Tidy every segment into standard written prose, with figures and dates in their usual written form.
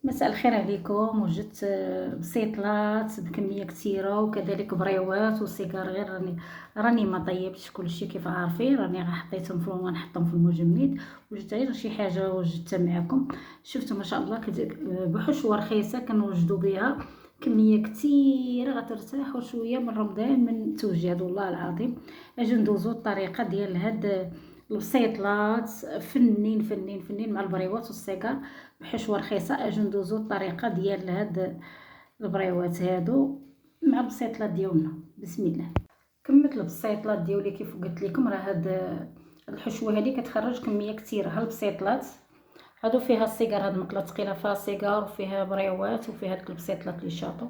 مساء الخير عليكم. وجدت بسيطلات بكميه كثيره وكذلك بريوات وسيجار. غير راني ما طيبتش كلشي كيف عارفين، راني حطيتهم غنحطهم في المجمد. وجدت غير شي حاجه وجدتها معكم. شفتوا ما شاء الله بحشوه رخيصه كنوجدوا بها كميه كثيره غترتاحوا شويه من رمضان من التوجيهات. والله العظيم اجي ندوزو الطريقه ديال هاد البسيطلات فنين فنين فنين مع البريوات والسيجار بحشوه رخيصه. اجي ندوزو الطريقه ديال هاد البريوات هادو مع البسيطلات ديالنا. بسم الله. كملت البسيطلات ديالي كيف قلت لكم. راه هاد الحشوه هذه كتخرج كميه كثيره. ها البسيطلات هادو فيها السيجار، هاد المقله ثقيله فيها سيجار وفيها بريوات وفيها هاد البسيطلات اللي شاطو.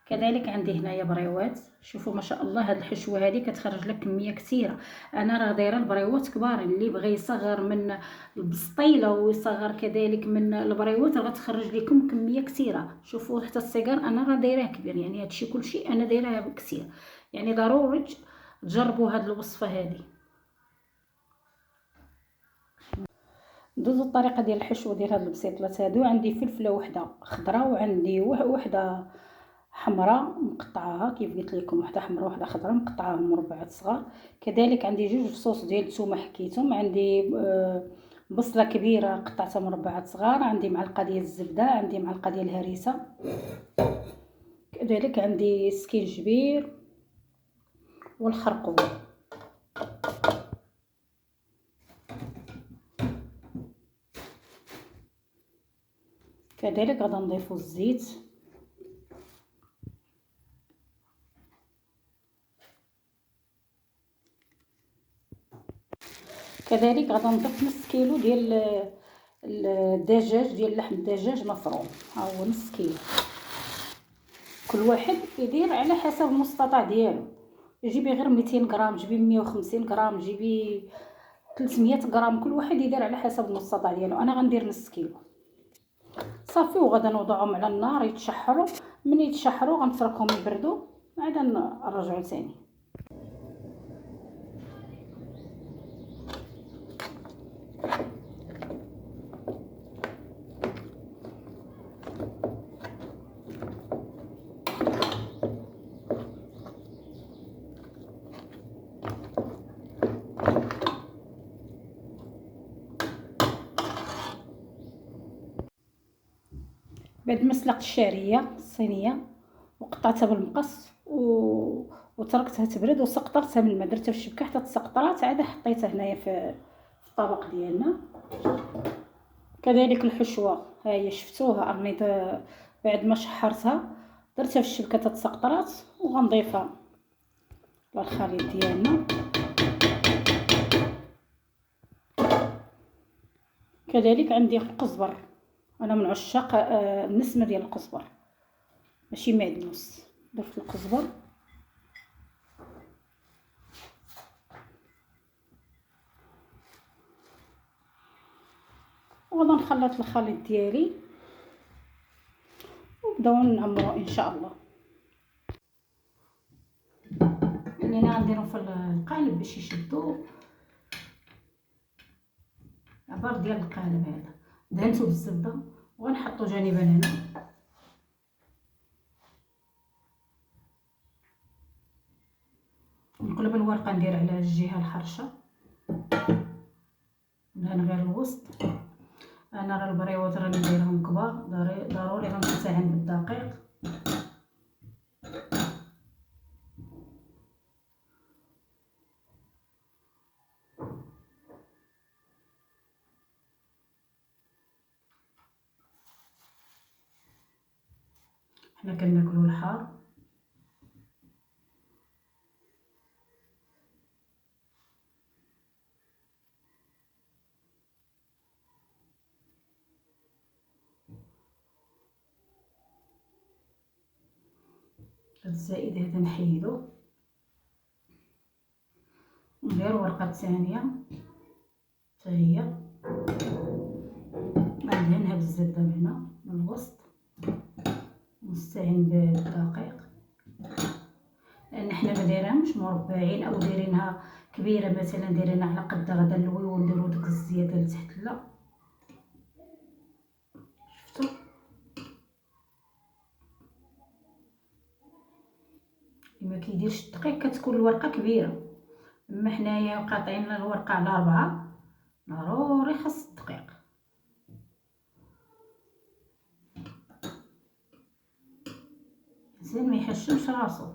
كذلك عندي هنايا بريوات. شوفوا ما شاء الله هاد الحشوه هذه كتخرج لك كميه كثيره. انا راه دايره البريوات كبار، اللي بغى يصغر من البسطيله ويصغر كذلك من البريوات راه غتخرج لكم كميه كثيره. شوفوا حتى السيجار انا راه دايراه كبير، يعني هادشي كلشي انا دايراه كثير. يعني ضروري تجربوا هاد الوصفه هذه. ندوزو الطريقه ديال الحشو ديال هاد البسيطلات هادو. عندي فلفله وحده خضراء وعندي وحده حمراء مقطعاها كيف قلت لكم، وحده حمراء وحده خضراء مقطعاهم مربعات صغار. كذلك عندي جوج فصوص ديال الثومه حكيتهم. عندي بصله كبيره قطعتها مربعات صغار. عندي معلقه ديال الزبده. عندي معلقه ديال الهريسه. كذلك عندي سكينجبير والخرقوم. كذلك غادي نضيفو الزيت. كذلك غادي نضيف نص كيلو ديال الدجاج، ديال لحم الدجاج مفروم. ها هو نص كيلو. كل واحد يدير على حسب المستطاع ديالو. جيبي غير 200 غرام، جيبي 150 غرام، جيبي 300 غرام، كل واحد يدير على حسب المستطاع ديالو. انا غندير نص كيلو صافي. وغادا نوضعهم على النار يتشحروا. من يتشحروا غنتركهم يبردوا عاد نرجعوا ثاني. بعد ما سلقت الشعريه الصينيه وقطعتها بالمقص وتركتها تبرد وسقطرتها من الماء. درتها في الشبكه حتى تسقطرات، عاد حطيتها هنايا في الطبق ديالنا. كذلك الحشوه ها هي شفتوها راني بعد ما شحرتها درتها في الشبكه تتسقطرات وغنضيفها للخليط ديالنا. كذلك عندي القزبر. انا من عشاق النسمه ديال القزبر، ماشي معدنوس. درت القزبر وغادي نخلط الخليط ديالي ونبداو نعمرو ان شاء الله. يعني انا غنديرهم في القالب باش يشدوا. عبار ديال القالب هذا دهنته بالزبده وغنحطو جانبا هنا. نقلب الورقه ندير على الجهه الحرشه، ندهن غير الوسط. انا راه البريوات راني نديرهم كبار، ضروري غنمتعن بالدقيق. حنا كناكلو الحار. هاد الزائد هذا نحيدو، ندير ورقه ثانيه حتى هي ندهنها بالزبده من هنا من الوسط، نستعين بالدقيق لان حنا ما دايرينهمش مربعين او دايرينها كبيره مثلا دايرينها على قد غدا نلوي ونديرو ديك الزياده لتحت. لا شفتوا كيديرش الدقيق كتكون الورقه كبيره. اما حنايا قاطعين الورقه على 4 ضروري خاص الدقيق. مزيان ما يحشمش راسو،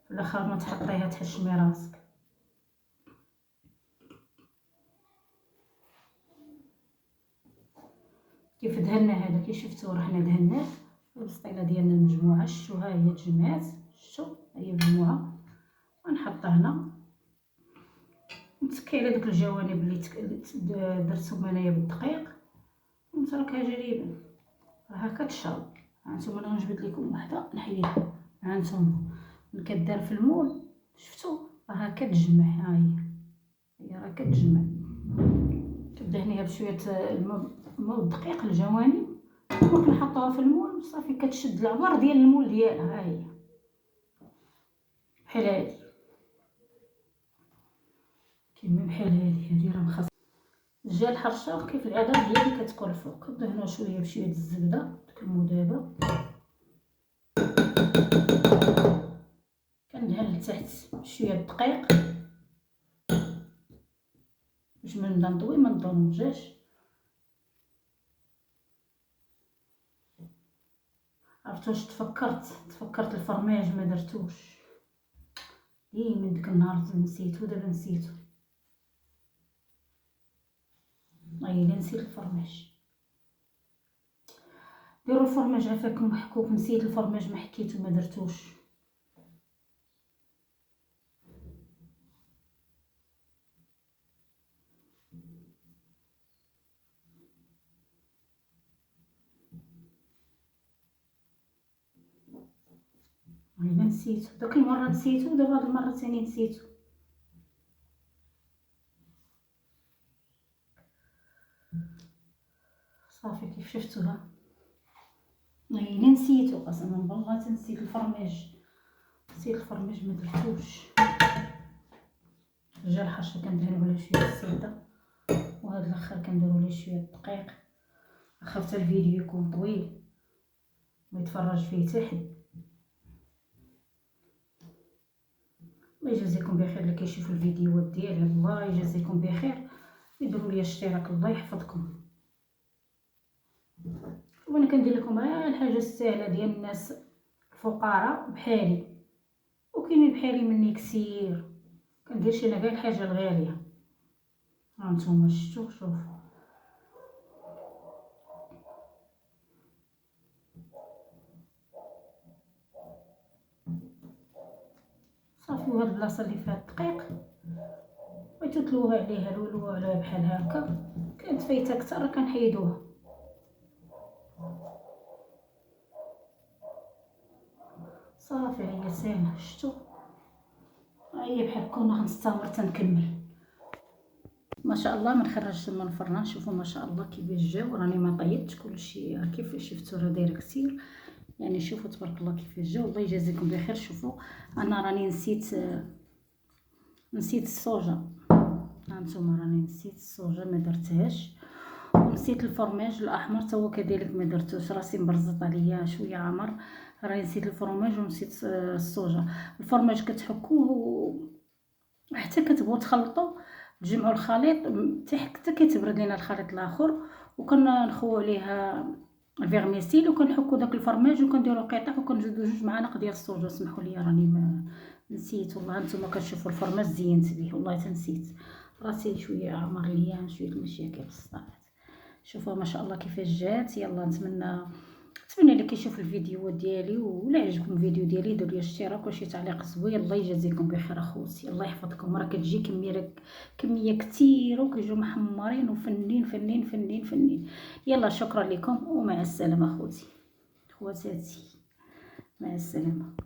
في الاخر ما تحطيها تحشمي راسك. كيف دهنا هذا كي شفتوا راه حنا دهناه البسطيله ديالنا المجموعه. شفتوا ها هي تجمعات، شفتوا هي مجموعه. غنحطها هنا نتكي على ديك الجوانب اللي درتهم انايا بالدقيق ونتركها جريبا. هكا تشرب. هانتوما انا غنجبد لكم وحده نحيدها. هانتوما كدار في المول، شفتوا راه كتجمع. ها هي راه كتجمع. كدهنيها بشويه الماء والدقيق الجوانب وكنحطوها في المول صافي. كتشد العبار ديال المول ديالها. ها هي بحال هادي، كيما بحال هادي راه مخصص. جا الحرشه كيف العاده هي اللي كتكون الفوق. كدهنوها شويه بشويه الزبده ديك المذابه، كندهن لتحت بشويه الدقيق باش من نبدا نضوي ما نضرمجاش. عرفتوا واش تفكرت الفرماج ما درتوش من ديك النهار. نسيتو دابا نسيتو. الا نسيت الفرماج. ديروا الفرماج عافاكم محكوك. نسيت الفرماج ما حكيتو ما درتوش. الا نسيتو داك المره نسيتو، دابا هاد المره ثاني نسيتو. صافي كيف شفتوها. الا نسيتو قسما بالله تنسيت الفرماج. نسيت الفرماج ما درتوش. جا الحرشه كندهنو على شويه الزبده، وهذا الاخر كنديرو ليه شويه الدقيق. خفت الفيديو يكون طويل ما يتفرج فيه حتى حد. الله يجازيكم بخير اللي كيشوفوا الفيديوهات ديالي. الله يجازيكم بخير. يديروا لي اشتراك الله يحفظكم. وانا كندير لكم الحاجه السهله ديال الناس الفقراء بحالي، وكاينين بحالي مني كثير. كنديرش انا غير الحاجه الغاليه. هانتوما شفتوا. شوفوا صافي. وهاد البلاصه اللي فيها الدقيق بغيتو تلوها عليها لولوها عليها بحال هكا. كانت فايته اكثر كنحيدوها. صافي هي ساهله. شفتوا هي بحال كنا غنستمر تنكمل. ما شاء الله ما نخرجش من الفران. شوفوا ما شاء الله كيفاش جاو. راني ما طيبتش كلشي كيف شفتوا راه داير كثير يعني. شوفوا تبارك الله كيفاش جاو. الله يجازيكم بخير. شوفوا انا راني نسيت الصوجه. هانتوما راني نسيت الصوجه ما درتهاش. ونسيت الفرماج الاحمر تا هو كذلك ما درتوش. راسي مبرزط عليا شويه عمر. راني نسيت الفرماج ونسيت الصوجه. الفرماج كتحكوه حتى كتبغوا تخلطوا تجمعوا الخليط حتى كيتبرد لينا الخليط الاخر. وكنخوو عليها الفيرميسيل وكنحكوا داك الفرماج وكنديروا قطع وكنزيدوا 2 معالق ديال الصوجه. سمحوا لي راني ما نسيت والله. نتوما كتشوفوا الفرماج زينت به والله تنسيت. راسي شويه عمر ليا شويه المشاكل الصراحه. شوفوا ما شاء الله كيفاش جات. يلا نتمنى اللي كيشوف الفيديوهات ديالي ولا عجبكم الفيديو ديالي ديروا لي اشتراك وشي تعليق زوين. الله يجازيكم بخير اخوتي. الله يحفظكم. راه كتجي كميه كثيره وكيجيو محمرين وفنين فنين فنين فنين. يلا شكرا لكم ومع السلامه اخوتي خواتاتي. مع السلامه.